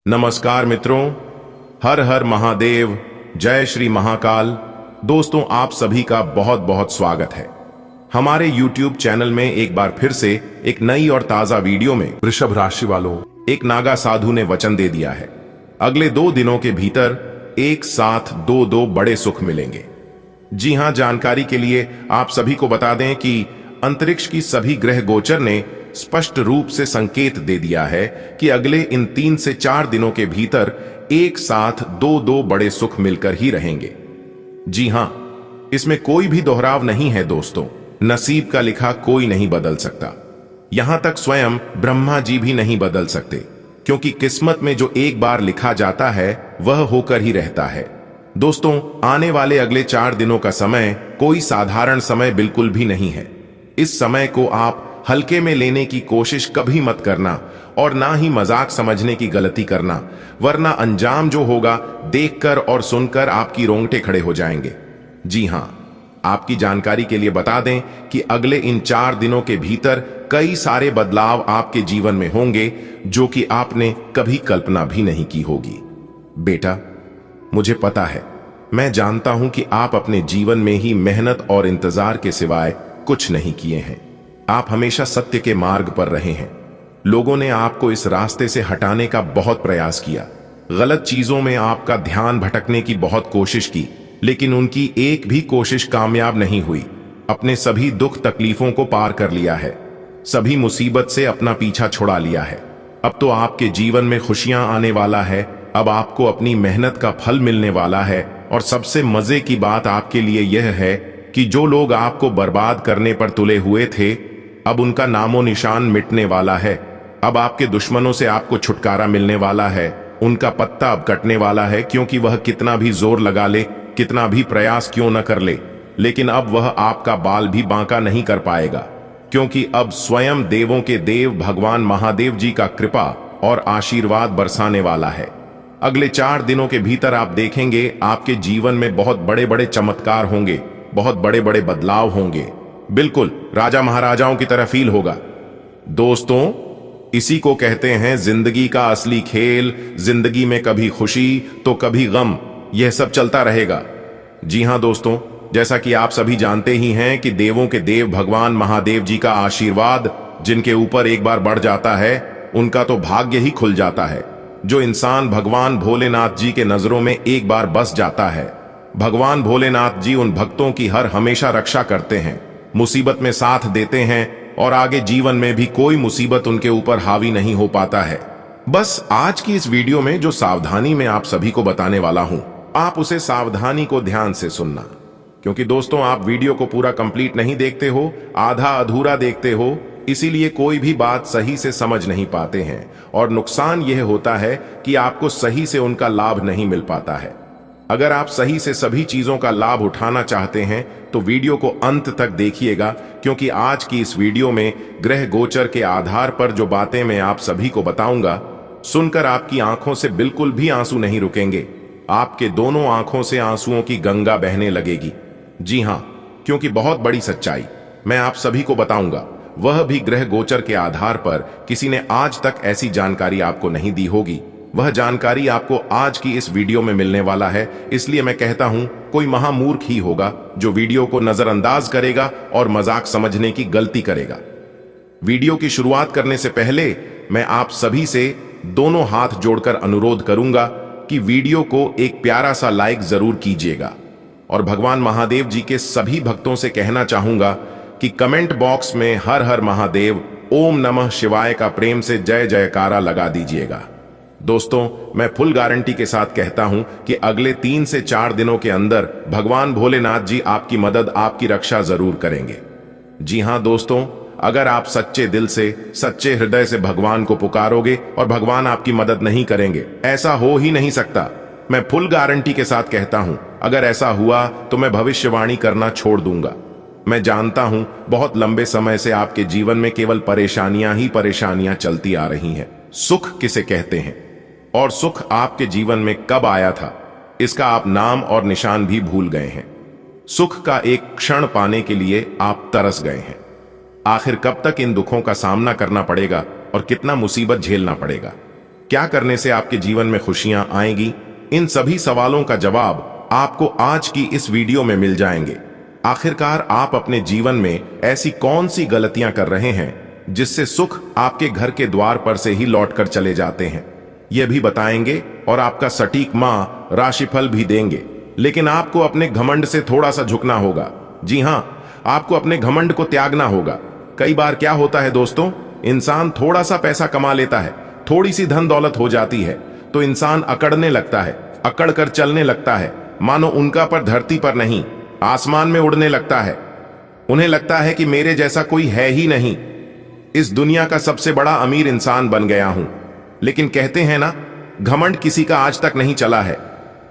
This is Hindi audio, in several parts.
नमस्कार मित्रों, हर हर महादेव, जय श्री महाकाल। दोस्तों, आप सभी का बहुत बहुत स्वागत है हमारे YouTube चैनल में। एक बार फिर से एक नई और ताजा वीडियो में वृषभ राशि वालों, एक नागा साधु ने वचन दे दिया है, अगले 2 दिनों के भीतर एक साथ दो बड़े सुख मिलेंगे। जी हां, जानकारी के लिए आप सभी को बता दें कि अंतरिक्ष की सभी ग्रह गोचर ने स्पष्ट रूप से संकेत दे दिया है कि अगले इन 3 से 4 दिनों के भीतर एक साथ दो बड़े सुख मिलकर ही रहेंगे। जी हां, इसमें कोई भी दोहराव नहीं है दोस्तों। नसीब का लिखा कोई नहीं बदल सकता, यहां तक स्वयं ब्रह्मा जी भी नहीं बदल सकते, क्योंकि किस्मत में जो एक बार लिखा जाता है वह होकर ही रहता है। दोस्तों, आने वाले अगले 4 दिनों का समय कोई साधारण समय बिल्कुल भी नहीं है। इस समय को आप हल्के में लेने की कोशिश कभी मत करना और ना ही मजाक समझने की गलती करना, वरना अंजाम जो होगा देखकर और सुनकर आपकी रोंगटे खड़े हो जाएंगे। जी हां, आपकी जानकारी के लिए बता दें कि अगले इन 4 दिनों के भीतर कई सारे बदलाव आपके जीवन में होंगे जो कि आपने कभी कल्पना भी नहीं की होगी। बेटा, मुझे पता है, मैं जानता हूं कि आप अपने जीवन में ही मेहनत और इंतजार के सिवाय कुछ नहीं किए हैं। आप हमेशा सत्य के मार्ग पर रहे हैं। लोगों ने आपको इस रास्ते से हटाने का बहुत प्रयास किया, गलत चीजों में आपका ध्यान भटकने की बहुत कोशिश की, लेकिन उनकी एक भी कोशिश कामयाब नहीं हुई। अपने सभी दुख तकलीफों को पार कर लिया है, सभी मुसीबत से अपना पीछा छुड़ा लिया है। अब तो आपके जीवन में खुशियां आने वाला है। अब आपको अपनी मेहनत का फल मिलने वाला है। और सबसे मजे की बात आपके लिए यह है कि जो लोग आपको बर्बाद करने पर तुले हुए थे, अब उनका नामो निशान मिटने वाला है। अब आपके दुश्मनों से आपको छुटकारा मिलने वाला है। उनका पत्ता अब कटने वाला है, क्योंकि वह कितना भी जोर लगा ले, कितना भी प्रयास क्यों न कर ले, लेकिन अब वह आपका बाल भी बांका नहीं कर पाएगा, क्योंकि अब स्वयं देवों के देव भगवान महादेव जी का कृपा और आशीर्वाद बरसाने वाला है। अगले 4 दिनों के भीतर आप देखेंगे आपके जीवन में बहुत बड़े बड़े चमत्कार होंगे, बहुत बड़े बड़े बदलाव होंगे। बिल्कुल राजा महाराजाओं की तरह फील होगा। दोस्तों, इसी को कहते हैं जिंदगी का असली खेल। जिंदगी में कभी खुशी तो कभी गम, यह सब चलता रहेगा। जी हां दोस्तों, जैसा कि आप सभी जानते ही हैं कि देवों के देव भगवान महादेव जी का आशीर्वाद जिनके ऊपर एक बार बढ़ जाता है, उनका तो भाग्य ही खुल जाता है। जो इंसान भगवान भोलेनाथ जी के नजरों में एक बार बस जाता है, भगवान भोलेनाथ जी उन भक्तों की हर हमेशा रक्षा करते हैं, मुसीबत में साथ देते हैं और आगे जीवन में भी कोई मुसीबत उनके ऊपर हावी नहीं हो पाता है। बस आज की इस वीडियो में जो सावधानी मैं आप सभी को बताने वाला हूं, आप उसे सावधानी को ध्यान से सुनना, क्योंकि दोस्तों आप वीडियो को पूरा कंप्लीट नहीं देखते हो, आधा अधूरा देखते हो, इसीलिए कोई भी बात सही से समझ नहीं पाते हैं और नुकसान यह होता है कि आपको सही से उनका लाभ नहीं मिल पाता है। अगर आप सही से सभी चीजों का लाभ उठाना चाहते हैं तो वीडियो को अंत तक देखिएगा, क्योंकि आज की इस वीडियो में ग्रह गोचर के आधार पर जो बातें मैं आप सभी को बताऊंगा, सुनकर आपकी आंखों से बिल्कुल भी आंसू नहीं रुकेंगे। आपके दोनों आंखों से आंसुओं की गंगा बहने लगेगी। जी हां, क्योंकि बहुत बड़ी सच्चाई मैं आप सभी को बताऊंगा, वह भी ग्रह गोचर के आधार पर। किसी ने आज तक ऐसी जानकारी आपको नहीं दी होगी। वह जानकारी आपको आज की इस वीडियो में मिलने वाला है। इसलिए मैं कहता हूं, कोई महामूर्ख ही होगा जो वीडियो को नजरअंदाज करेगा और मजाक समझने की गलती करेगा। वीडियो की शुरुआत करने से पहले मैं आप सभी से दोनों हाथ जोड़कर अनुरोध करूंगा कि वीडियो को एक प्यारा सा लाइक जरूर कीजिएगा। और भगवान महादेव जी के सभी भक्तों से कहना चाहूंगा कि कमेंट बॉक्स में हर हर महादेव, ओम नमः शिवाय का प्रेम से जय जयकारा लगा दीजिएगा। दोस्तों, मैं फुल गारंटी के साथ कहता हूं कि अगले 3 से 4 दिनों के अंदर भगवान भोलेनाथ जी आपकी मदद, आपकी रक्षा जरूर करेंगे। जी हां दोस्तों, अगर आप सच्चे दिल से, सच्चे हृदय से भगवान को पुकारोगे और भगवान आपकी मदद नहीं करेंगे, ऐसा हो ही नहीं सकता। मैं फुल गारंटी के साथ कहता हूं, अगर ऐसा हुआ तो मैं भविष्यवाणी करना छोड़ दूंगा। मैं जानता हूं बहुत लंबे समय से आपके जीवन में केवल परेशानियां ही परेशानियां चलती आ रही हैं। सुख किसे कहते हैं और सुख आपके जीवन में कब आया था, इसका आप नाम और निशान भी भूल गए हैं। सुख का एक क्षण पाने के लिए आप तरस गए हैं। आखिर कब तक इन दुखों का सामना करना पड़ेगा और कितना मुसीबत झेलना पड़ेगा? क्या करने से आपके जीवन में खुशियां आएंगी? इन सभी सवालों का जवाब आपको आज की इस वीडियो में मिल जाएंगे। आखिरकार आप अपने जीवन में ऐसी कौन सी गलतियां कर रहे हैं जिससे सुख आपके घर के द्वार पर से ही लौटकर चले जाते हैं? यह भी बताएंगे और आपका सटीक माह राशिफल भी देंगे। लेकिन आपको अपने घमंड से थोड़ा सा झुकना होगा। जी हां, आपको अपने घमंड को त्यागना होगा। कई बार क्या होता है दोस्तों, इंसान थोड़ा सा पैसा कमा लेता है, थोड़ी सी धन दौलत हो जाती है तो इंसान अकड़ने लगता है, अकड़ कर चलने लगता है, मानो उनका पर धरती पर नहीं आसमान में उड़ने लगता है। उन्हें लगता है कि मेरे जैसा कोई है ही नहीं, इस दुनिया का सबसे बड़ा अमीर इंसान बन गया हूं। लेकिन कहते हैं ना, घमंड किसी का आज तक नहीं चला है।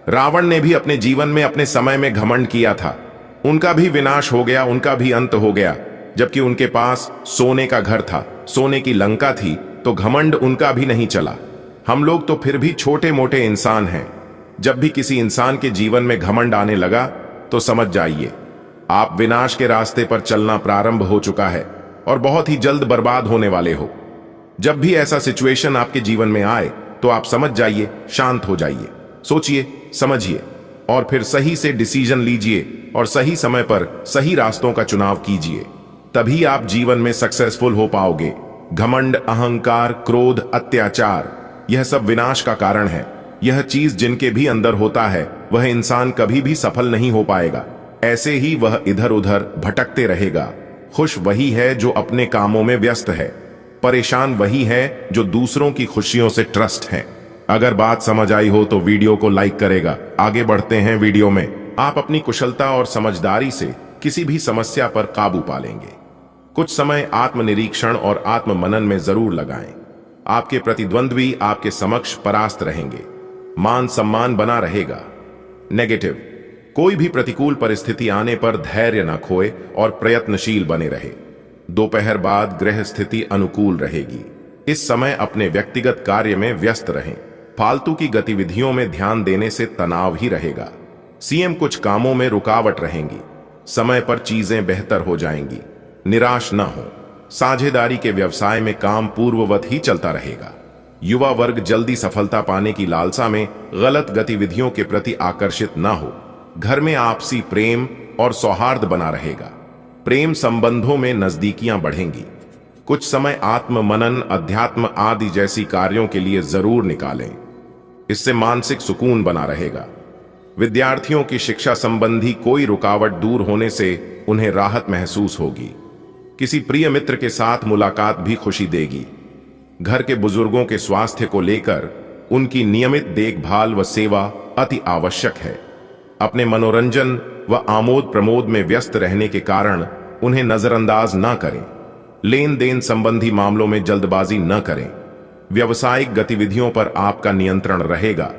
रावण ने भी अपने जीवन में अपने समय में घमंड किया था, उनका भी विनाश हो गया, उनका भी अंत हो गया। जबकि उनके पास सोने का घर था, सोने की लंका थी, तो घमंड उनका भी नहीं चला। हम लोग तो फिर भी छोटे मोटे इंसान हैं। जब भी किसी इंसान के जीवन में घमंड आने लगा तो समझ जाइए आप विनाश के रास्ते पर चलना प्रारंभ हो चुका है और बहुत ही जल्द बर्बाद होने वाले हो। जब भी ऐसा सिचुएशन आपके जीवन में आए तो आप समझ जाइए, शांत हो जाइए, सोचिए, समझिए और फिर सही से डिसीजन लीजिए और सही समय पर सही रास्तों का चुनाव कीजिए। तभी आप जीवन में सक्सेसफुल हो पाओगे। घमंड, अहंकार, क्रोध, अत्याचार, यह सब विनाश का कारण है। यह चीज जिनके भी अंदर होता है वह इंसान कभी भी सफल नहीं हो पाएगा। ऐसे ही वह इधर उधर भटकते रहेगा। खुश वही है जो अपने कामों में व्यस्त है, परेशान वही है जो दूसरों की खुशियों से ट्रस्ट है। अगर बात समझ आई हो तो वीडियो को लाइक करेगा। आगे बढ़ते हैं वीडियो में। आप अपनी कुशलता और समझदारी से किसी भी समस्या पर काबू पा लेंगे। कुछ समय आत्मनिरीक्षण और आत्ममनन में जरूर लगाएं। आपके प्रतिद्वंद्वी आपके समक्ष परास्त रहेंगे, मान सम्मान बना रहेगा। नेगेटिव, कोई भी प्रतिकूल परिस्थिति आने पर धैर्य न खोए और प्रयत्नशील बने रहे। दोपहर बाद ग्रह स्थिति अनुकूल रहेगी। इस समय अपने व्यक्तिगत कार्य में व्यस्त रहें। फालतू की गतिविधियों में ध्यान देने से तनाव ही रहेगा। सीएम, कुछ कामों में रुकावट रहेंगी। समय पर चीजें बेहतर हो जाएंगी। निराश न हो। साझेदारी के व्यवसाय में काम पूर्ववत ही चलता रहेगा। युवा वर्ग जल्दी सफलता पाने की लालसा में गलत गतिविधियों के प्रति आकर्षित न हो। घर में आपसी प्रेम और सौहार्द बना रहेगा। प्रेम संबंधों में नजदीकियां बढ़ेंगी। कुछ समय आत्म मनन, अध्यात्म आदि जैसी कार्यों के लिए जरूर निकालें। इससे मानसिक सुकून बना रहेगा। विद्यार्थियों की शिक्षा संबंधी कोई रुकावट दूर होने से उन्हें राहत महसूस होगी। किसी प्रिय मित्र के साथ मुलाकात भी खुशी देगी। घर के बुजुर्गों के स्वास्थ्य को लेकर उनकी नियमित देखभाल व सेवा अति आवश्यक है। अपने मनोरंजन व आमोद प्रमोद में व्यस्त रहने के कारण उन्हें नजरअंदाज न करें। लेन देन संबंधी मामलों में जल्दबाजी न करें। व्यवसायिक गतिविधियों पर आपका नियंत्रण रहेगा,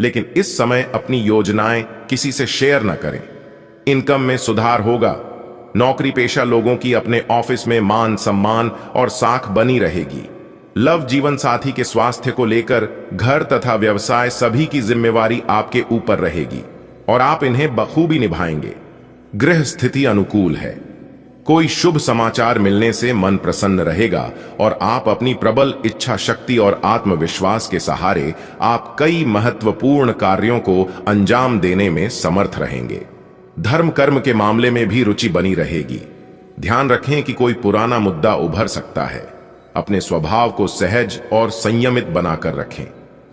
लेकिन इस समय अपनी योजनाएं किसी से शेयर न करें। इनकम में सुधार होगा। नौकरी पेशा लोगों की अपने ऑफिस में मान सम्मान और साख बनी रहेगी। लव जीवन साथी के स्वास्थ्य को लेकर घर तथा व्यवसाय सभी की जिम्मेवारी आपके ऊपर रहेगी और आप इन्हें बखूबी निभाएंगे। गृह स्थिति अनुकूल है। कोई शुभ समाचार मिलने से मन प्रसन्न रहेगा और आप अपनी प्रबल इच्छा शक्ति और आत्मविश्वास के सहारे आप कई महत्वपूर्ण कार्यों को अंजाम देने में समर्थ रहेंगे। धर्म कर्म के मामले में भी रुचि बनी रहेगी। ध्यान रखें कि कोई पुराना मुद्दा उभर सकता है। अपने स्वभाव को सहज और संयमित बनाकर रखें।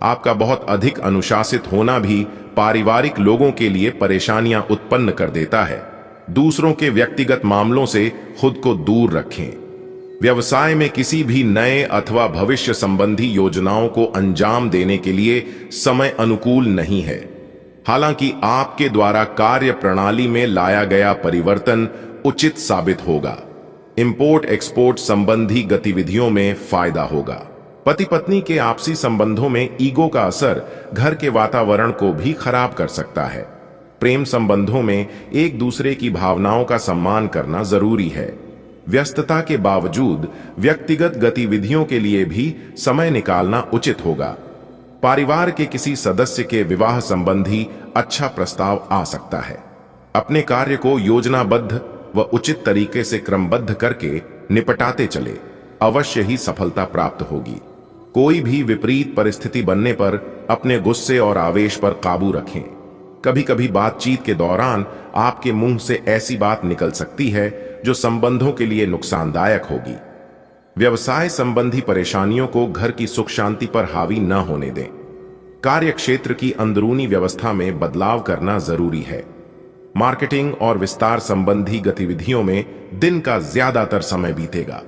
आपका बहुत अधिक अनुशासित होना भी पारिवारिक लोगों के लिए परेशानियां उत्पन्न कर देता है। दूसरों के व्यक्तिगत मामलों से खुद को दूर रखें। व्यवसाय में किसी भी नए अथवा भविष्य संबंधी योजनाओं को अंजाम देने के लिए समय अनुकूल नहीं है। हालांकि आपके द्वारा कार्य प्रणाली में लाया गया परिवर्तन उचित साबित होगा। इंपोर्ट एक्सपोर्ट संबंधी गतिविधियों में फायदा होगा। पति पत्नी के आपसी संबंधों में ईगो का असर घर के वातावरण को भी खराब कर सकता है। प्रेम संबंधों में एक दूसरे की भावनाओं का सम्मान करना जरूरी है। व्यस्तता के बावजूद व्यक्तिगत गतिविधियों के लिए भी समय निकालना उचित होगा। परिवार के किसी सदस्य के विवाह संबंधी अच्छा प्रस्ताव आ सकता है। अपने कार्य को योजनाबद्ध व उचित तरीके से क्रमबद्ध करके निपटाते चले, अवश्य ही सफलता प्राप्त होगी। कोई भी विपरीत परिस्थिति बनने पर अपने गुस्से और आवेश पर काबू रखें। कभी कभी बातचीत के दौरान आपके मुंह से ऐसी बात निकल सकती है जो संबंधों के लिए नुकसानदायक होगी। व्यवसाय संबंधी परेशानियों को घर की सुख शांति पर हावी न होने दें। कार्य क्षेत्र की अंदरूनी व्यवस्था में बदलाव करना जरूरी है। मार्केटिंग और विस्तार संबंधी गतिविधियों में दिन का ज्यादातर समय बीतेगा।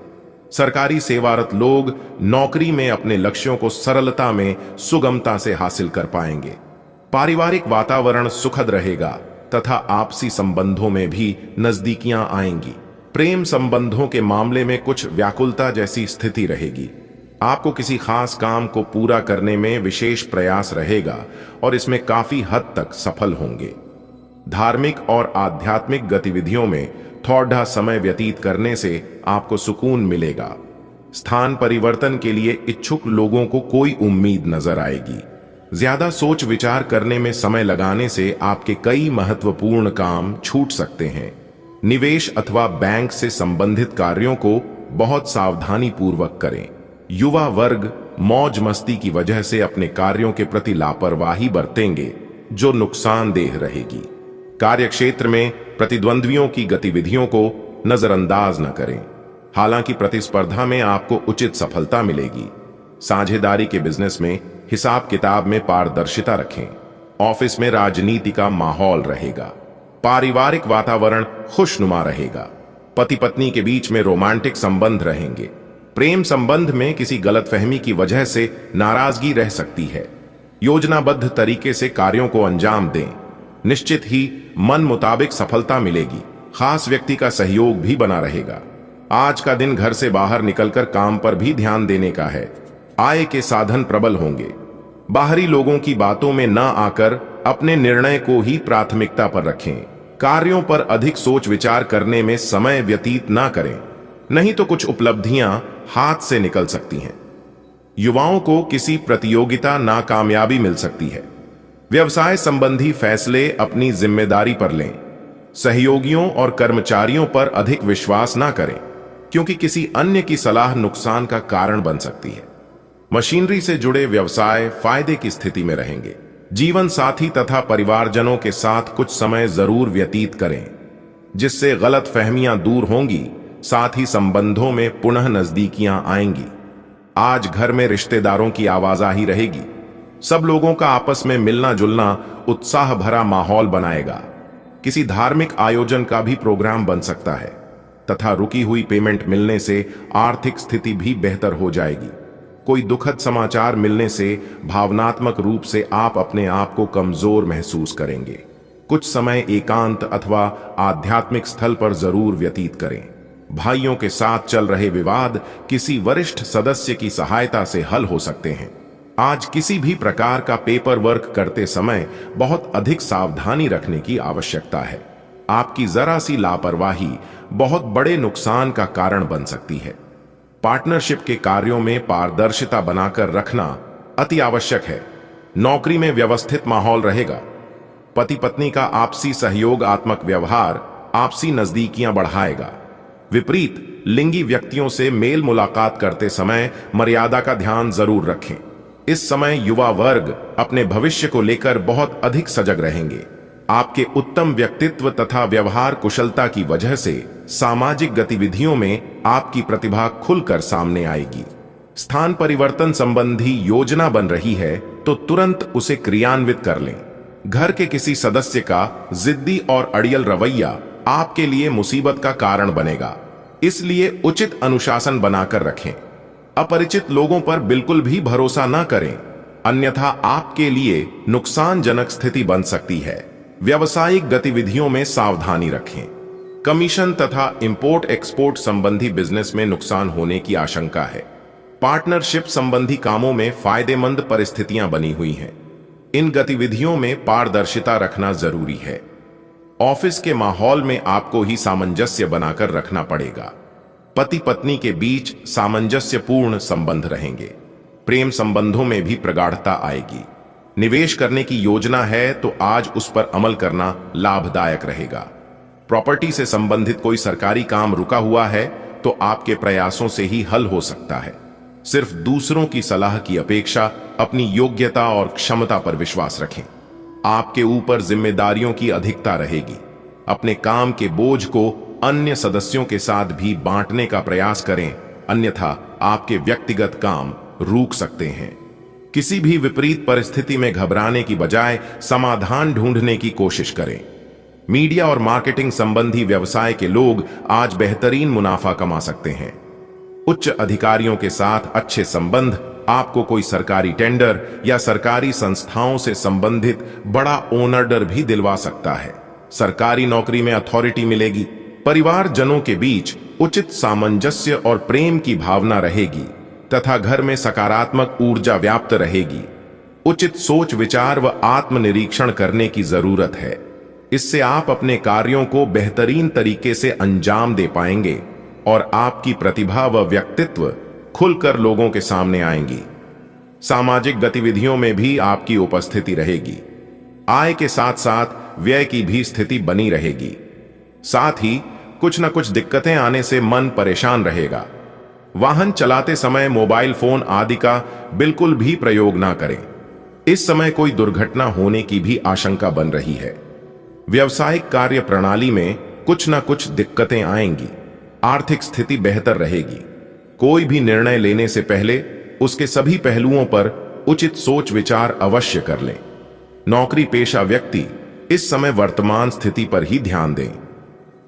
सरकारी सेवारत लोग नौकरी में अपने लक्ष्यों को सरलता में सुगमता से हासिल कर पाएंगे। पारिवारिक वातावरण सुखद रहेगा तथा आपसी संबंधों में भी नजदीकियां आएंगी। प्रेम संबंधों के मामले में कुछ व्याकुलता जैसी स्थिति रहेगी। आपको किसी खास काम को पूरा करने में विशेष प्रयास रहेगा और इसमें काफी हद तक सफल होंगे। धार्मिक और आध्यात्मिक गतिविधियों में थोड़ा समय व्यतीत करने से आपको सुकून मिलेगा। स्थान परिवर्तन के लिए इच्छुक लोगों को कोई उम्मीद नजर आएगी। ज्यादा सोच विचार करने में समय लगाने से आपके कई महत्वपूर्ण काम छूट सकते हैं। निवेश अथवा बैंक से संबंधित कार्यों को बहुत सावधानी पूर्वक करें। युवा वर्ग मौज मस्ती की वजह से अपने कार्यों के प्रति लापरवाही बरतेंगे जो नुकसानदेह रहेगी। कार्यक्षेत्र में प्रतिद्वंद्वियों की गतिविधियों को नजरअंदाज न करें। हालांकि प्रतिस्पर्धा में आपको उचित सफलता मिलेगी। साझेदारी के बिजनेस में हिसाब किताब में पारदर्शिता रखें। ऑफिस में राजनीति का माहौल रहेगा। पारिवारिक वातावरण खुशनुमा रहेगा। पति पत्नी के बीच में रोमांटिक संबंध रहेंगे। प्रेम संबंध में किसी गलतफहमी की वजह से नाराजगी रह सकती है। योजनाबद्ध तरीके से कार्यों को अंजाम दें। निश्चित ही मन मुताबिक सफलता मिलेगी। खास व्यक्ति का सहयोग भी बना रहेगा। आज का दिन घर से बाहर निकलकर काम पर भी ध्यान देने का है। आय के साधन प्रबल होंगे। बाहरी लोगों की बातों में न आकर अपने निर्णय को ही प्राथमिकता पर रखें। कार्यों पर अधिक सोच विचार करने में समय व्यतीत न करें, नहीं तो कुछ उपलब्धियां हाथ से निकल सकती हैं। युवाओं को किसी प्रतियोगिता नाकामयाबी मिल सकती है। व्यवसाय संबंधी फैसले अपनी जिम्मेदारी पर लें। सहयोगियों और कर्मचारियों पर अधिक विश्वास ना करें, क्योंकि किसी अन्य की सलाह नुकसान का कारण बन सकती है। मशीनरी से जुड़े व्यवसाय फायदे की स्थिति में रहेंगे। जीवन साथी तथा परिवारजनों के साथ कुछ समय जरूर व्यतीत करें, जिससे गलत फहमियां दूर होंगी। साथ ही संबंधों में पुनः नजदीकियां आएंगी। आज घर में रिश्तेदारों की आवाजाही रहेगी। सब लोगों का आपस में मिलना जुलना उत्साह भरा माहौल बनाएगा। किसी धार्मिक आयोजन का भी प्रोग्राम बन सकता है तथा रुकी हुई पेमेंट मिलने से आर्थिक स्थिति भी बेहतर हो जाएगी। कोई दुखद समाचार मिलने से भावनात्मक रूप से आप अपने आप को कमजोर महसूस करेंगे। कुछ समय एकांत अथवा आध्यात्मिक स्थल पर जरूर व्यतीत करें। भाइयों के साथ चल रहे विवाद किसी वरिष्ठ सदस्य की सहायता से हल हो सकते हैं। आज किसी भी प्रकार का पेपर वर्क करते समय बहुत अधिक सावधानी रखने की आवश्यकता है। आपकी जरा सी लापरवाही बहुत बड़े नुकसान का कारण बन सकती है। पार्टनरशिप के कार्यों में पारदर्शिता बनाकर रखना अति आवश्यक है। नौकरी में व्यवस्थित माहौल रहेगा। पति पत्नी का आपसी सहयोगात्मक व्यवहार आपसी नजदीकियां बढ़ाएगा। विपरीत लिंगी व्यक्तियों से मेल मुलाकात करते समय मर्यादा का ध्यान जरूर रखें। इस समय युवा वर्ग अपने भविष्य को लेकर बहुत अधिक सजग रहेंगे। आपके उत्तम व्यक्तित्व तथा व्यवहार कुशलता की वजह से सामाजिक गतिविधियों में आपकी प्रतिभा खुलकर सामने आएगी। स्थान परिवर्तन संबंधी योजना बन रही है तो तुरंत उसे क्रियान्वित कर लें। घर के किसी सदस्य का जिद्दी और अड़ियल रवैया आपके लिए मुसीबत का कारण बनेगा, इसलिए उचित अनुशासन बनाकर रखें। अपरिचित लोगों पर बिल्कुल भी भरोसा न करें, अन्यथा आपके लिए नुकसानजनक स्थिति बन सकती है। व्यावसायिक गतिविधियों में सावधानी रखें। कमीशन तथा इंपोर्ट एक्सपोर्ट संबंधी बिजनेस में नुकसान होने की आशंका है। पार्टनरशिप संबंधी कामों में फायदेमंद परिस्थितियां बनी हुई हैं। इन गतिविधियों में पारदर्शिता रखना जरूरी है। ऑफिस के माहौल में आपको ही सामंजस्य बनाकर रखना पड़ेगा। पति पत्नी के बीच सामंजस्यपूर्ण संबंध रहेंगे। प्रेम संबंधों में भी प्रगाढ़ता आएगी। निवेश करने की योजना है तो आज उस पर अमल करना लाभदायक रहेगा। प्रॉपर्टी से संबंधित कोई सरकारी काम रुका हुआ है तो आपके प्रयासों से ही हल हो सकता है। सिर्फ दूसरों की सलाह की अपेक्षा अपनी योग्यता और क्षमता पर विश्वास रखें। आपके ऊपर जिम्मेदारियों की अधिकता रहेगी। अपने काम के बोझ को अन्य सदस्यों के साथ भी बांटने का प्रयास करें, अन्यथा आपके व्यक्तिगत काम रुक सकते हैं। किसी भी विपरीत परिस्थिति में घबराने की बजाय समाधान ढूंढने की कोशिश करें। मीडिया और मार्केटिंग संबंधी व्यवसाय के लोग आज बेहतरीन मुनाफा कमा सकते हैं। उच्च अधिकारियों के साथ अच्छे संबंध आपको कोई सरकारी टेंडर या सरकारी संस्थाओं से संबंधित बड़ा ओनर भी दिलवा सकता है। सरकारी नौकरी में अथॉरिटी मिलेगी। परिवारजनों के बीच उचित सामंजस्य और प्रेम की भावना रहेगी तथा घर में सकारात्मक ऊर्जा व्याप्त रहेगी। उचित सोच विचार व आत्मनिरीक्षण करने की जरूरत है। इससे आप अपने कार्यों को बेहतरीन तरीके से अंजाम दे पाएंगे और आपकी प्रतिभा व व्यक्तित्व खुलकर लोगों के सामने आएंगी। सामाजिक गतिविधियों में भी आपकी उपस्थिति रहेगी। आय के साथ साथ व्यय की भी स्थिति बनी रहेगी। साथ ही कुछ न कुछ दिक्कतें आने से मन परेशान रहेगा। वाहन चलाते समय मोबाइल फोन आदि का बिल्कुल भी प्रयोग ना करें। इस समय कोई दुर्घटना होने की भी आशंका बन रही है। व्यावसायिक कार्य प्रणाली में कुछ न कुछ दिक्कतें आएंगी। आर्थिक स्थिति बेहतर रहेगी। कोई भी निर्णय लेने से पहले उसके सभी पहलुओं पर उचित सोच विचार अवश्य कर लें। नौकरी पेशा व्यक्ति इस समय वर्तमान स्थिति पर ही ध्यान दें।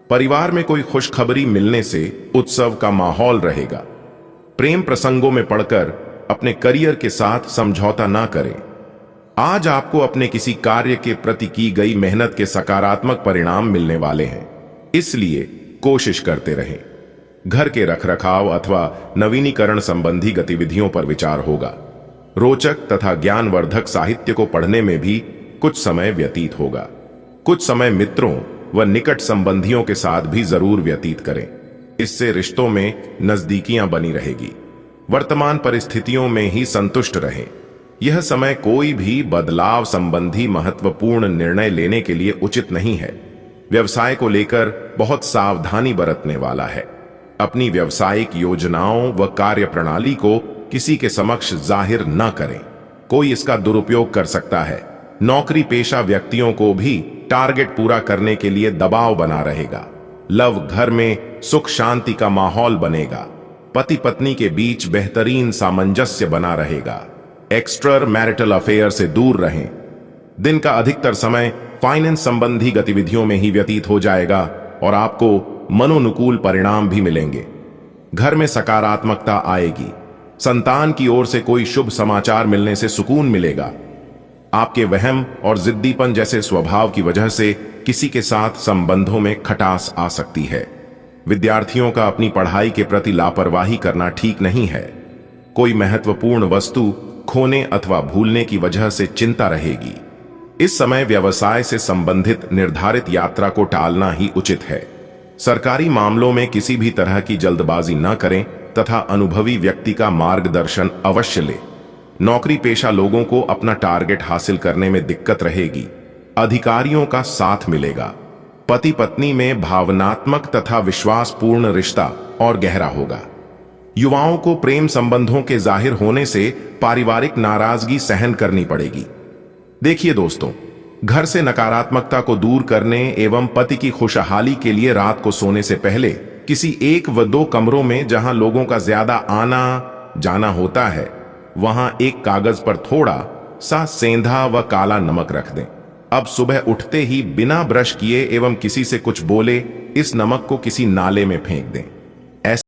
परिवार में कोई खुशखबरी मिलने से उत्सव का माहौल रहेगा। प्रेम प्रसंगों में पड़कर अपने करियर के साथ समझौता ना करें। आज आपको अपने किसी कार्य के प्रति की गई मेहनत के सकारात्मक परिणाम मिलने वाले हैं, इसलिए कोशिश करते रहें। घर के रखरखाव अथवा नवीनीकरण संबंधी गतिविधियों पर विचार होगा। रोचक तथा ज्ञानवर्धक साहित्य को पढ़ने में भी कुछ समय व्यतीत होगा। कुछ समय मित्रों व निकट संबंधियों के साथ भी जरूर व्यतीत करें। इससे रिश्तों में नजदीकियां बनी रहेगी। वर्तमान परिस्थितियों में ही संतुष्ट रहें। यह समय कोई भी बदलाव संबंधी महत्वपूर्ण निर्णय लेने के लिए उचित नहीं है। व्यवसाय को लेकर बहुत सावधानी बरतने वाला है। अपनी व्यवसायिक योजनाओं व कार्य प्रणाली को किसी के समक्ष जाहिर न करें, कोई इसका दुरुपयोग कर सकता है। नौकरी पेशा व्यक्तियों को भी टारगेट पूरा करने के लिए दबाव बना रहेगा। लव घर में सुख शांति का माहौल बनेगा। पति पत्नी के बीच बेहतरीन सामंजस्य बना रहेगा। एक्स्ट्रा मैरिटल अफेयर से दूर रहें। दिन का अधिकतर समय फाइनेंस संबंधी गतिविधियों में ही व्यतीत हो जाएगा और आपको मनोनुकूल परिणाम भी मिलेंगे। घर में सकारात्मकता आएगी। संतान की ओर से कोई शुभ समाचार मिलने से सुकून मिलेगा। आपके वहम और जिद्दीपन जैसे स्वभाव की वजह से किसी के साथ संबंधों में खटास आ सकती है। विद्यार्थियों का अपनी पढ़ाई के प्रति लापरवाही करना ठीक नहीं है। कोई महत्वपूर्ण वस्तु खोने अथवा भूलने की वजह से चिंता रहेगी। इस समय व्यवसाय से संबंधित निर्धारित यात्रा को टालना ही उचित है। सरकारी मामलों में किसी भी तरह की जल्दबाजी न करें तथा अनुभवी व्यक्ति का मार्गदर्शन अवश्य लें। नौकरी पेशा लोगों को अपना टारगेट हासिल करने में दिक्कत रहेगी। अधिकारियों का साथ मिलेगा। पति पत्नी में भावनात्मक तथा विश्वासपूर्ण रिश्ता और गहरा होगा। युवाओं को प्रेम संबंधों के जाहिर होने से पारिवारिक नाराजगी सहन करनी पड़ेगी। देखिए दोस्तों, घर से नकारात्मकता को दूर करने एवं पति की खुशहाली के लिए रात को सोने से पहले किसी 1 व 2 कमरों में जहां लोगों का ज्यादा आना जाना होता है, वहां एक कागज पर थोड़ा सा सेंधा व काला नमक रख दें। अब सुबह उठते ही बिना ब्रश किए एवं किसी से कुछ बोले इस नमक को किसी नाले में फेंक दें।